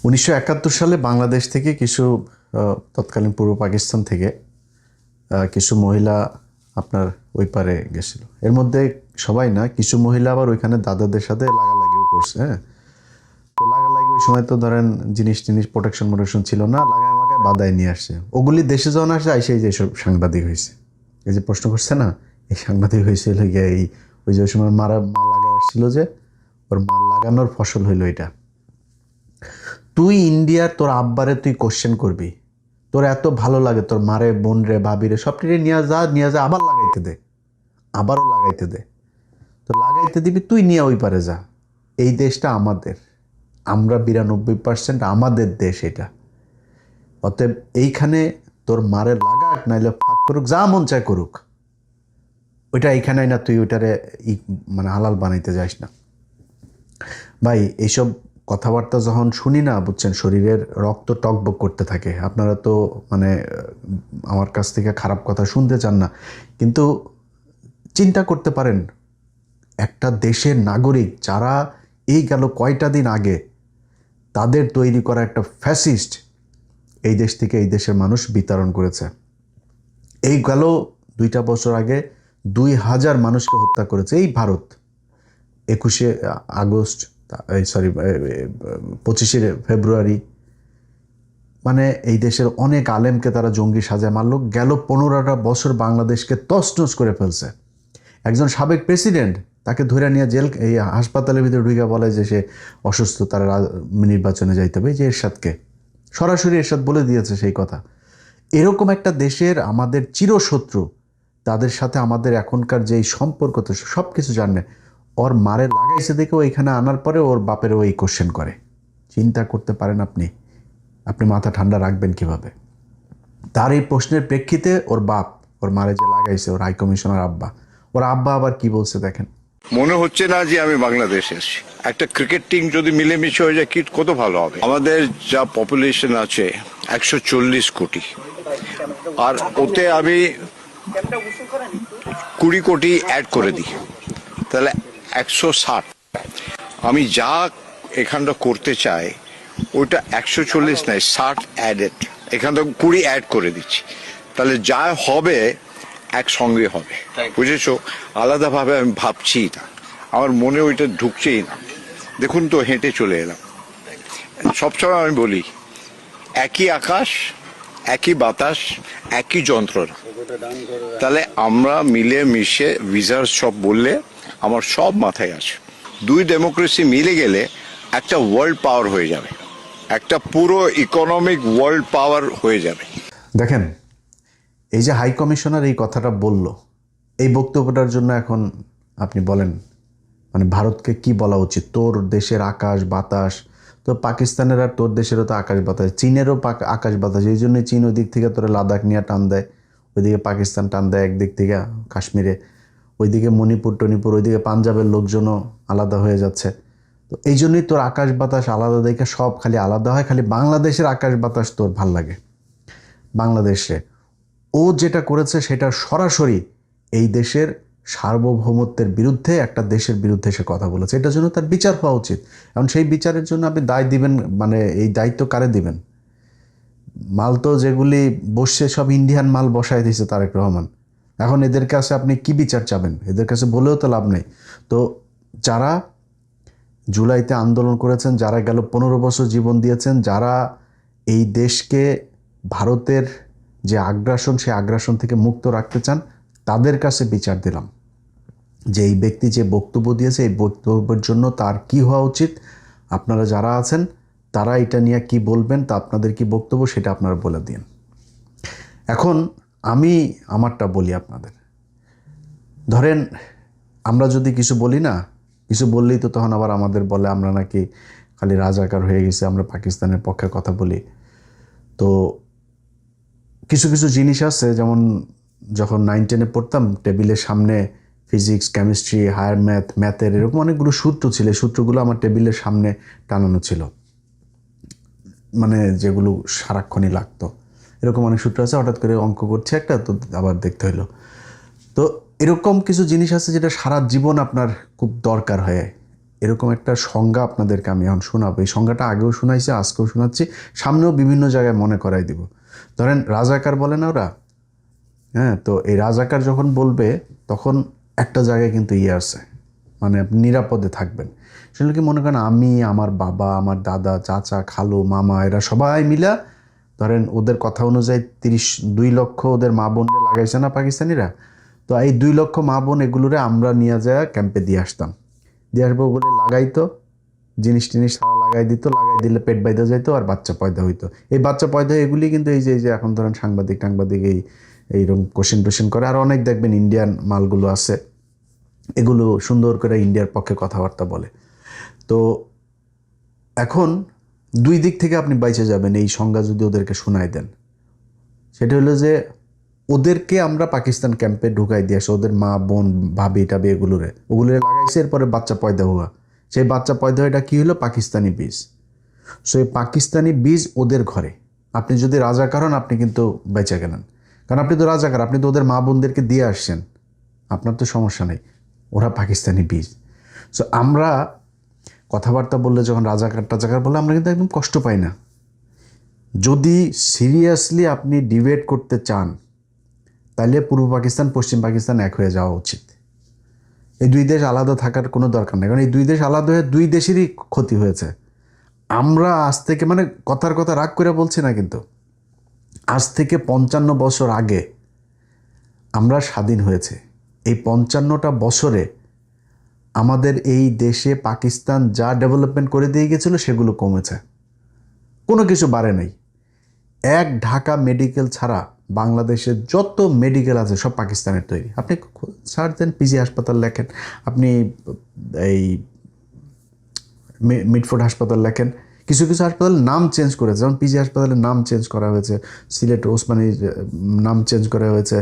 1971 সালে বাংলাদেশ থেকে কিছু তৎকালীন পূর্ব পাকিস্তান থেকে কিছু মহিলা আপনার ওই পারে গেছিল। এর মধ্যে সবাই না, কিছু মহিলা আবার ওইখানে দাদাদের সাথে লাগালাগিও করছে। হ্যাঁ, তো লাগালাগি ওই সময় তো ধরেন জিনিস প্রোটেকশন ছিল না, লাগায় মাগায় বাদায় নিয়ে আসছে। ওগুলি দেশে যখন আসছে আইসে এই যে সব সাংবাদিক হয়েছে, এই যে প্রশ্ন করছে না, এই সাংবাদিক হয়েছিল গিয়ে এই ওই যে ওই সময় মা লাগায় আসছিল, যে ওর মা লাগানোর ফসল হইলো এটা। তুই ইন্ডিয়ার তোর আব্বারে তুই কোশ্চেন করবি, তোর এত ভালো লাগে তোর মারে বোন রে ভাবি রে সবটিরে নিয়ে যা আবার লাগাইতে দে, আবারও লাগাইতে দে। তো লাগাইতে দিবি, তুই নিয়ে ওই পারে যা। এই দেশটা আমাদের, আমরা 92% আমাদের দেশ এটা। অতএব এইখানে তোর মারে লাগাক নাইলে ফাঁক করুক, যা মন চায় করুক, ওইটা এইখানে না, তুই ওইটারে মানে হালাল বানাইতে যাস না ভাই। এইসব কথাবার্তা যখন শুনি না, বুঝছেন, শরীরের রক্ত টকবক করতে থাকে। আপনারা তো মানে আমার কাছ থেকে খারাপ কথা শুনতে চান না, কিন্তু চিন্তা করতে পারেন একটা দেশের নাগরিক যারা এই গেল কয়টা দিন আগে তাদের তৈরি করা একটা ফ্যাসিস্ট এই দেশ থেকে এই দেশের মানুষ বিতরণ করেছে। এই গেল 2টা বছর আগে 2000 মানুষকে হত্যা করেছে এই ভারত। 21শে আগস্ট, সরি 25শে ফেব্রুয়ারি, মানে এই দেশের অনেক আলেমকে তারা জঙ্গি সাজায় মারল। গেল 15টা বছর বাংলাদেশকে তছনছ করে ফেলছে। একজন সাবেক প্রেসিডেন্ট, তাকে ধরে নিয়ে জেল এই হাসপাতালের ভিতরে ঢুকে বলে যে সে অসুস্থ, তারা নির্বাচনে যাইতে হবে। যে এরশাদকে সরাসরি এরশাদ বলে দিয়েছে সেই কথা। এরকম একটা দেশের আমাদের চিরশত্রু, তাদের সাথে আমাদের এখনকার যেই সম্পর্ক, তো সব কিছু জানে। ওর মারে লাগাইছে দেখে ওইখানে আনার পরে ওর বাপের ওই কোশ্চেন করে। চিন্তা করতে পারেন আপনি মাথা ঠান্ডা রাখবেন কিভাবে? তার এই প্রশ্নের প্রেক্ষিতে ওর বাপ ওর মারে যে লাগাইছে, ওর হাই কমিশনার আব্বা, ওর আব্বা আবার কি বলছে দেখেন। মনে হচ্ছে না যে আমি বাংলাদেশে আছি। একটা ক্রিকেট টিম যদি মিলেমিশে হয়ে যায় কি কত ভালো হবে। আমাদের যা পপুলেশন আছে 140 কোটি, আর ওতে আমি 20 কোটি অ্যাড করে দিই, তাহলে 160। আমি যা এখানটা করতে চাই ওইটা 140 নয়, 60 অ্যাডেড। এখানটা 20 অ্যাড করে দিচ্ছি, তাহলে যা হবে একসঙ্গে হবে, বুঝেছো? আলাদাভাবে আমি ভাবছি না, আমার মনে ওইটা ঢুকছেই না। দেখুন তো, হেঁটে চলে এলাম। সবসময় আমি বলি একই আকাশ, একই বাতাস, একই যন্ত্রণা। তাহলে আমরা মিলে মিশে ভিসার সব বললে আমার সব মাথায় আছে। দুই ডেমোক্রেসি মিলে গেলে একটা ওয়ার্ল্ড পাওয়ার হয়ে যাবে, একটা পুরো ইকোনমিক ওয়ার্ল্ড পাওয়ার হয়ে যাবে। দেখেন, এই যে হাই কমিশনার এই কথাটা বলল, এই বক্তব্যটার জন্য এখন আপনি বলেন মানে ভারতকে কি বলা উচিত? তোর দেশের আকাশ বাতাস তো পাকিস্তানের, আর তোর দেশেরও তো আকাশ বাতাস, চীনেরও আকাশ বাতাস। এই জন্যই চীন ওই দিক থেকে তোরা লাদাখ নিয়ে টান দেয়, ওইদিকে পাকিস্তান টান দেয় একদিক থেকে কাশ্মীরে, ওইদিকে মণিপুর টনিপুর, ওইদিকে পাঞ্জাবের লোকজনও আলাদা হয়ে যাচ্ছে। তো এই জন্যই তোর আকাশ বাতাস আলাদা দেখে সব খালি আলাদা হয়, খালি বাংলাদেশের আকাশ বাতাস তোর ভাল লাগে। বাংলাদেশে ও যেটা করেছে সেটা সরাসরি এই দেশের সার্বভৌমত্বের বিরুদ্ধে, একটা দেশের বিরুদ্ধে সে কথা বলেছে। এটার জন্য তার বিচার হওয়া উচিত। এখন সেই বিচারের জন্য আপনি দায় দিবেন, মানে এই দায়িত্ব কারে দিবেন? মাল তো যেগুলি বসছে সব ইন্ডিয়ান মাল বসায় দিয়েছে তারেক রহমান। এখন এদের কাছে আপনি কি বিচার চাবেন? এদের কাছে বলেও তো লাভ নেই। তো যারা জুলাইতে আন্দোলন করেছেন, যারা গেল 15 বছর জীবন দিয়েছেন, যারা এই দেশকে ভারতের যে আগ্রাসন, সেই আগ্রাসন থেকে মুক্ত রাখতে চান, তাদের কাছে বিচার দিলাম যে এই ব্যক্তি যে বক্তব্য দিয়েছে, এই বক্তব্যের জন্য তার কি হওয়া উচিত। আপনারা যারা আছেন তারা এটা নিয়ে কি বলবেন, তা আপনাদের কি বক্তব্য সেটা আপনারা বলে দিন। এখন আমি আমারটা বলি আপনাদের। ধরেন আমরা যদি কিছু বলি না, কিছু বললেই তো তখন আবার আমাদের বলে আমরা নাকি খালি রাজাকার হয়ে গেছি, আমরা পাকিস্তানের পক্ষে কথা বলি। তো কিছু কিছু জিনিস আছে, যেমন যখন 9-10-এ পড়তাম, টেবিলের সামনে ফিজিক্স, কেমিস্ট্রি, হায়ার ম্যাথের এরকম অনেকগুলো সূত্র ছিল। সূত্রগুলো আমার টেবিলের সামনে টানানো ছিল, মানে যেগুলো সারাক্ষণই লাগতো। এরকম অনেক সূত্র আছে, হঠাৎ করে অঙ্ক করছে একটা, তো আবার দেখতে হইলো। তো এরকম কিছু জিনিস আছে যেটা সারা জীবন আপনার খুব দরকার হয়। এরকম একটা সংজ্ঞা আপনাদেরকে আমি এখন শোনাবো। এই সংজ্ঞাটা আগেও শোনাইছি, আজকেও শোনাচ্ছি, সামনেও বিভিন্ন জায়গায় মনে করাই দিব। ধরেন রাজাকার বলে না ওরা, হ্যাঁ, তো এই রাজাকার যখন বলবে তখন একটা জায়গায় কিন্তু আছে, মানে আপনি নিরাপদে থাকবেন। সেটা কি মনে করেন আমি, আমার বাবা, আমার দাদা, চাচা, খালু, মামা, এরা সবাই মিলা ধরেন ওদের কথা অনুযায়ী 2 লক্ষ ওদের মা বোনরা লাগাইছে না পাকিস্তানিরা, তো এই 2 লক্ষ মা বোন এগুলোরে আমরা নিয়ে যায় ক্যাম্পে দিয়ে আসতাম, দিয়ে আসবো বলে লাগাইতো, জিনিস টিনিস সারা লাগাই দিত, লাগাই দিলে পেট বাইদা যাইতো আর বাচ্চা পয়দা হইতো। এই বাচ্চা পয়দা এগুলি কিন্তু এই যে এখন ধরেন সাংবাদিক টাংবাদিক এইরকম কোশ্চেন টোশ্চেন করে, আর অনেক দেখবেন ইন্ডিয়ান মালগুলো আছে, এগুলো সুন্দর করে ইন্ডিয়ার পক্ষে কথাবার্তা বলে। তো এখন 2 দিক থেকে আপনি বাইচে যাবেন এই সংজ্ঞা যদি ওদেরকে শোনাই দেন। সেটা হলো যে ওদেরকে আমরা পাকিস্তান ক্যাম্পে ঢুকাই দিয়ে আসে, ওদের মা বোন ভাবি টাবি ওগুলোরে লাগাইছে, এরপরে বাচ্চা পয়দা হওয়া, সেই বাচ্চা পয়দা এটা কী হলো, পাকিস্তানি বীজ। সো এই পাকিস্তানি বীজ ওদের ঘরে। আপনি যদি রাজাকার হন আপনি কিন্তু বেঁচে গেলেন, কারণ আপনি তো রাজাকার, আপনি তো ওদের মা বোনদেরকে দিয়ে আসছেন, আপনার তো সমস্যা নেই, ওরা পাকিস্তানি বীজ। সো আমরা কথাবার্তা বললে যখন রাজাকার টাজাকার বললে আমরা কিন্তু একদম কষ্ট পাই না। যদি সিরিয়াসলি আপনি ডিবেট করতে চান তাহলে পূর্ব পাকিস্তান পশ্চিম পাকিস্তান এক হয়ে যাওয়া উচিত। এই 2 দেশ আলাদা থাকার কোনো দরকার নেই, কারণ এই 2 দেশ আলাদা হয়ে 2 দেশেরই ক্ষতি হয়েছে। আমরা আজ থেকে, মানে কথার কথা রাগ করে বলছি না, কিন্তু আজ থেকে 55 বছর আগে আমরা স্বাধীন হয়েছে। এই 55টা বছরে আমাদের এই দেশে পাকিস্তান যা ডেভেলপমেন্ট করে দিয়ে গেছিলো সেগুলো কমেছে, কোনো কিছু বাড়ে নাই। এক ঢাকা মেডিকেল ছাড়া বাংলাদেশে যত মেডিকেল আছে সব পাকিস্তানের তৈরি। আপনি সার্চ দেন, পিজি হাসপাতাল লেখেন, আপনি এই মিটফোর্ড হাসপাতাল লেখেন, কিছু কিছু হাসপাতালের নাম চেঞ্জ করেছে, যেমন পিজি হাসপাতালের নাম চেঞ্জ করা হয়েছে, সিলেট ওসমানীর নাম চেঞ্জ করা হয়েছে,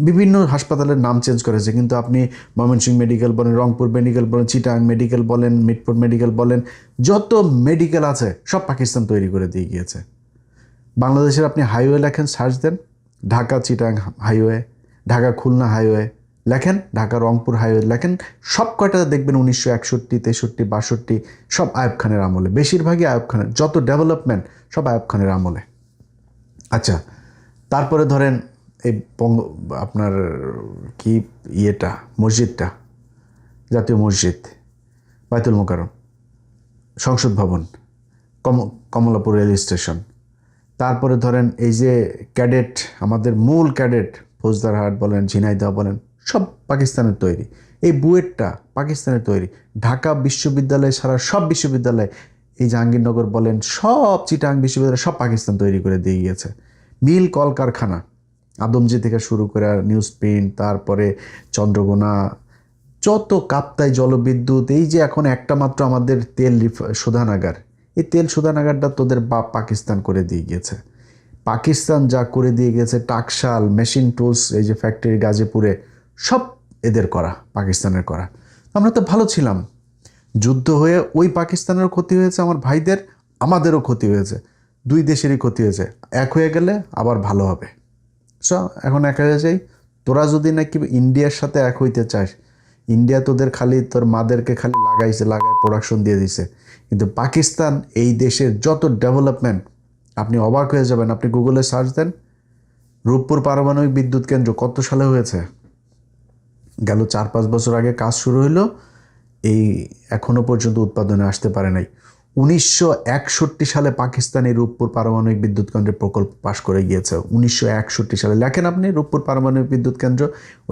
বিভিন্ন হাসপাতালের নাম চেঞ্জ করা হয়েছে, কিন্তু আপনি ময়মনসিংহ মেডিকেল বলেন, রংপুর মেডিকেল বলেন, চিটাং মেডিকেল বলেন, মিটফোর্ড মেডিকেল বলেন, যত মেডিকেল আছে সব পাকিস্তান তৈরি করে দিয়ে গিয়েছে। বাংলাদেশের আপনি হাইওয়ে লেখেন, সার্চ দেন, ঢাকা চিটাং হাইওয়ে, ঢাকা খুলনা হাইওয়ে লেখেন, ঢাকা রংপুর হাইওয়ে লেখেন, সব কয়টা দেখবেন 1961, 63, 62 সব আয়ুব খানের আমলে, বেশিরভাগই আয়ুব খানের, যত ডেভেলপমেন্ট সব আয়ুব খানের আমলে। আচ্ছা, তারপরে ধরেন এই আপনার কি মসজিদটা, জাতীয় মসজিদ, বাইতুল মোকাররম, সংসদ ভবন, কমলাপুর রেল স্টেশন, তারপরে ধরেন এই যে ক্যাডেট, আমাদের মূল ক্যাডেট ফৌজদারহাট বলেন, ঝিনাইদহ বলেন, সব পাকিস্তানের তৈরি। এই বুয়েটটা পাকিস্তানের তৈরি। ঢাকা বিশ্ববিদ্যালয় ছাড়া সব বিশ্ববিদ্যালয়, এই জাহাঙ্গীরনগর বলেন, সব চিটাং বিশ্ববিদ্যালয় সব পাকিস্তান তৈরি করে দিয়ে গিয়েছে। মিল কলকারখানা আদমজি থেকে শুরু করে নিউজ প্রিন্ট, তারপরে চন্দ্রকোনা, যত কাপ্তাই জলবিদ্যুৎ, এই যে এখন একটা মাত্র আমাদের তেল শোধানাগার, এই তেল শোধানাগারটা তোদের বাপ পাকিস্তান করে দিয়ে গিয়েছে। পাকিস্তান যা করে দিয়ে গেছে, টাকশাল, মেশিন টুলস, এই যে ফ্যাক্টরি গাজীপুরে, সব এদের করা, পাকিস্তানের করা। আমরা তো ভালো ছিলাম, যুদ্ধ হয়ে ওই পাকিস্তানেরও ক্ষতি হয়েছে, আমার ভাইদের, আমাদেরও ক্ষতি হয়েছে, 2 দেশেরই ক্ষতি হয়েছে। এক হয়ে গেলে আবার ভালো হবে। সো এখন এক হয়ে যাই। তোরা যদি নাকি ইন্ডিয়ার সাথে এক হইতে চাস, ইন্ডিয়া তোদের খালি তোর মাদেরকে খালি লাগায় প্রোডাকশন দিয়ে দিছে, কিন্তু পাকিস্তান এই দেশের যত ডেভেলপমেন্ট আপনি অবাক হয়ে যাবেন। আপনি গুগলে সার্চ দেন, রূপপুর পারমাণবিক বিদ্যুৎ কেন্দ্র কত সালে হয়েছে, গেল 4-5 বছর আগে কাজ শুরু হলো, এই এখনো পর্যন্ত উৎপাদনে আসতে পারে নাই। 1961 সালে পাকিস্তান এই রূপপুর পারমাণবিক বিদ্যুৎ কেন্দ্রের প্রকল্প পাশ করে গিয়েছে। 1961 সালে লেখেন আপনি রূপপুর পারমাণবিক বিদ্যুৎ কেন্দ্র,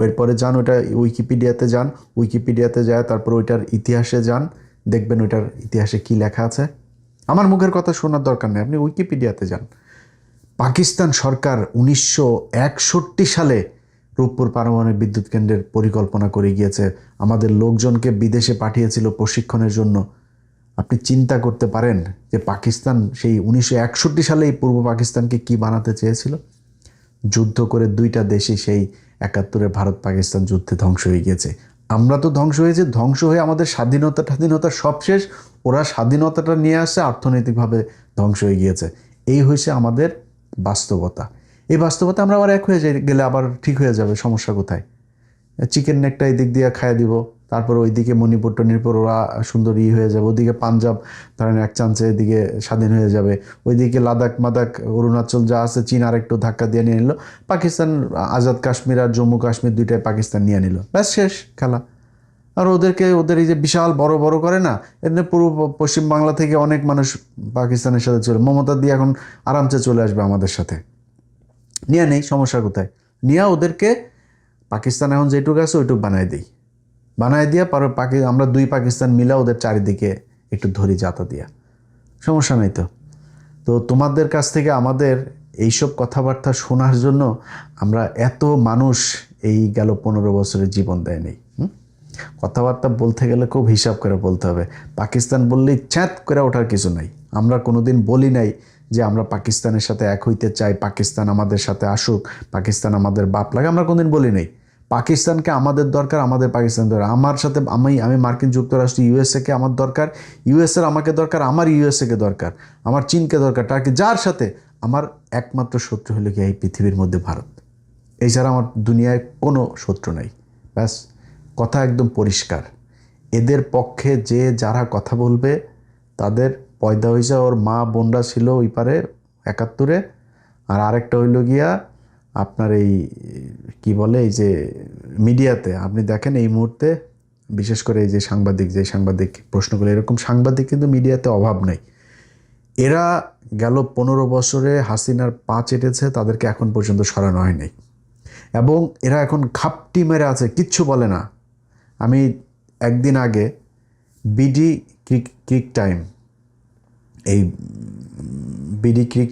এরপরে যান ওইটা উইকিপিডিয়াতে যান, উইকিপিডিয়াতে যায় তারপর ওইটার ইতিহাসে যান, দেখবেন ওইটার ইতিহাসে কি লেখা আছে। আমার মুখের কথা শোনার দরকার নেই, আপনি উইকিপিডিয়াতে যান। পাকিস্তান সরকার 1961 সালে রূপপুর পারমাণবিক বিদ্যুৎ কেন্দ্রের পরিকল্পনা করে গিয়েছে, আমাদের লোকজনকে বিদেশে পাঠিয়েছিল প্রশিক্ষণের জন্য। আপনি চিন্তা করতে পারেন যে পাকিস্তান সেই 1961 সালে এই পূর্ব পাকিস্তানকে কি বানাতে চেয়েছিল। যুদ্ধ করে 2টা দেশই সেই 71-এ ভারত পাকিস্তান যুদ্ধে ধ্বংস হয়ে গিয়েছে। আমরা তো ধ্বংস হয়েছে, ধ্বংস হয়ে আমাদের স্বাধীনতা সব শেষ, ওরা স্বাধীনতাটা নিয়ে আসছে, অর্থনৈতিকভাবে ধ্বংস হয়ে গিয়েছে। এই হয়েছে আমাদের বাস্তবতা। এই বাস্তবতা আমরা আবার এক হয়ে গেলে আবার ঠিক হয়ে যাবে, সমস্যা কোথায়? চিকেন নেকটা এই দিক দিয়ে খাইয়ে দিব, তারপর ওইদিকে মণিপুর টনিপুর ওরা সুন্দর হয়ে যাবে, ওদিকে পাঞ্জাব ধরেন এক চান্সে এদিকে স্বাধীন হয়ে যাবে, ওইদিকে লাদাখ মাদাখ অরুণাচল যা আছে চীন আরেকটু ধাক্কা দিয়ে নিয়ে নিল, পাকিস্তান আজাদ কাশ্মীর আর জম্মু কাশ্মীর দুইটাই পাকিস্তান নিয়ে নিল, ব্যাস শেষ খেলা। আর ওদের এই যে বিশাল বড় বড় করে না, এদের পূর্ব পশ্চিম বাংলা থেকে অনেক মানুষ পাকিস্তানের সাথে চলে, মমতা দিয়ে এখন আরামসে চলে আসবে আমাদের সাথে, নিয়ে নেই, সমস্যা কোথায়? নিয়ে ওদেরকে পাকিস্তান এখন যেটুকু আছে ওইটুকু বানায় দিয়া আমরা দুই পাকিস্তান মিলা ওদের চারিদিকে একটু ধরি যাতা দিয়া, সমস্যা নেই তো। তো তোমাদের কাছ থেকে আমাদের এইসব কথাবার্তা শোনার জন্য আমরা এত মানুষ এই গেল 15 বছরের জীবন দেয় নেই। কথাবার্তা বলতে গেলে খুব হিসাব করে বলতে হবে। পাকিস্তান বললেই ছ্যাঁত করে ওঠার কিছু নাই। আমরা কোনোদিন বলি নাই যে আমরা পাকিস্তানের সাথে এক হইতে চাই, পাকিস্তান আমাদের সাথে আসুক, পাকিস্তান আমাদের বাপ লাগে, আমরা কোনোদিন বলি নাই। পাকিস্তানকে আমাদের দরকার, আমাদের পাকিস্তান দরকার। আমার সাথে আমি মার্কিন যুক্তরাষ্ট্র ইউএসএকে আমার দরকার, ইউএসএর আমাকে দরকার, আমার ইউএসএকে দরকার, আমার চীনকে দরকার, টার্কি, যার সাথে আমার একমাত্র শত্রু হলো কি এই পৃথিবীর মধ্যে ভারত। এছাড়া আমার দুনিয়ায় কোনো শত্রু নাই। ব্যাস, কথা একদম পরিষ্কার। এদের পক্ষে যারা কথা বলবে তাদের পয়দা হয়েছে, ওর মা বোনরা ছিল ওই পারে 71-এ, আর আরেকটা হইল গিয়া আপনার এই কি বলে এই যে মিডিয়াতে আপনি দেখেন এই মুহূর্তে, বিশেষ করে এই যে সাংবাদিক প্রশ্নগুলো, এরকম সাংবাদিক কিন্তু মিডিয়াতে অভাব নেই। এরা গেল 15 বছরে হাসিনার পা চেটেছে, তাদেরকে এখন পর্যন্ত সরানো হয়নি, এবং এরা এখন ঘাপটি মেরে আছে, কিচ্ছু বলে না। আমি একদিন আগে বিডি ক্রিক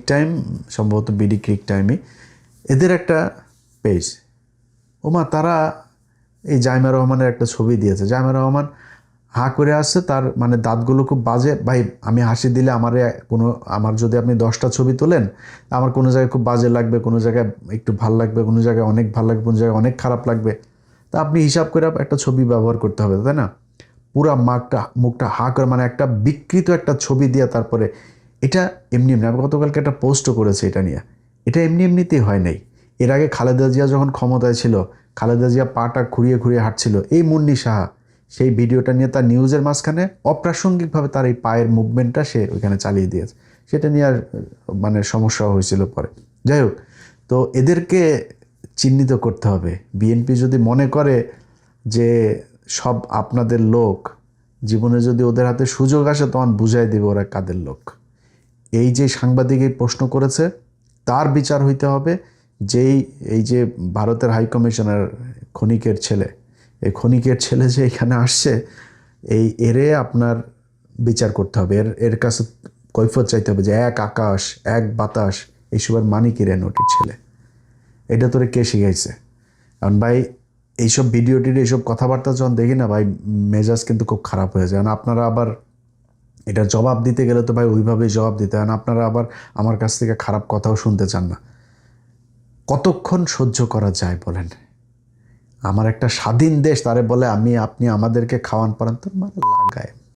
টাইম, সম্ভবত বিডি ক্রিক টাইমই এদের একটা পেজ, তারা এই জাইমা রহমানের একটা ছবি দিয়েছে। জাইমা রহমান হা করে আসছে, তার মানে দাঁতগুলো খুব বাজে। ভাই, আমি হাসি দিলে আমার যদি আপনি 10টা ছবি তোলেন, আমার কোনো জায়গায় খুব বাজে লাগবে, কোনো জায়গায় একটু ভাল লাগবে, কোনো জায়গায় অনেক ভাল লাগবে, কোনো জায়গায় অনেক খারাপ লাগবে। তা আপনি হিসাব করে একটা ছবি ব্যবহার করতে হবে, তাই না? পুরা মুখটা হা করে, মানে একটা বিকৃত একটা ছবি দিয়ে তারপরে এটা এমনি আমি গতকালকে একটা পোস্টও করেছে এটা নিয়ে। এটা এমনিতেই হয় নাই। এর আগে খালেদা জিয়া যখন ক্ষমতায় ছিল, খালেদা জিয়া পাটা খুঁড়িয়ে হাঁটছিল, এই মুন্নি সাহা সেই ভিডিওটা নিয়ে তার নিউজের মাঝখানে অপ্রাসঙ্গিকভাবে তার এই পায়ের মুভমেন্টটা সে ওইখানে চালিয়ে দিয়েছে। সেটা নিয়ে আর মানে সমস্যা হয়েছিল পরে। যাই হোক, তো এদেরকে চিহ্নিত করতে হবে। বিএনপি যদি মনে করে যে সব আপনাদের লোক, জীবনে যদি ওদের হাতে সুযোগ আসে তখন বুঝাই দেবে ওরা কাদের লোক। এই যে সাংবাদিক এই প্রশ্ন করেছে তার বিচার হইতে হবে। এই যে ভারতের হাই কমিশনার খনিকের ছেলে, এই খনিকের ছেলে যে এখানে আসছে, এরে আপনার বিচার করতে হবে। এর কাছে কৈফিয়ত চাইতে হবে যে এক আকাশ এক বাতাস এইসবের মানে কি রে নোটির ছেলে, এটা তোরে কে শিখাইছে? কারণ ভাই এইসব ভিডিওটির এইসব কথাবার্তা যখন দেখি না ভাই, মেজাজ কিন্তু খুব খারাপ হয়ে যায়। আপনারা আবার এটা জবাব দিতে গেলে তো ভাই ওইভাবেই জবাব দিতে হয় না। আপনারা আবার আমার কাছ থেকে খারাপ কথাও শুনতে চান না। কতক্ষণ সহ্য করা যায় বলেন? আমার একটা স্বাধীন দেশ, তারে বলে আপনি আমাদেরকে খাওয়ান পারেন, তো মানে লাগায়।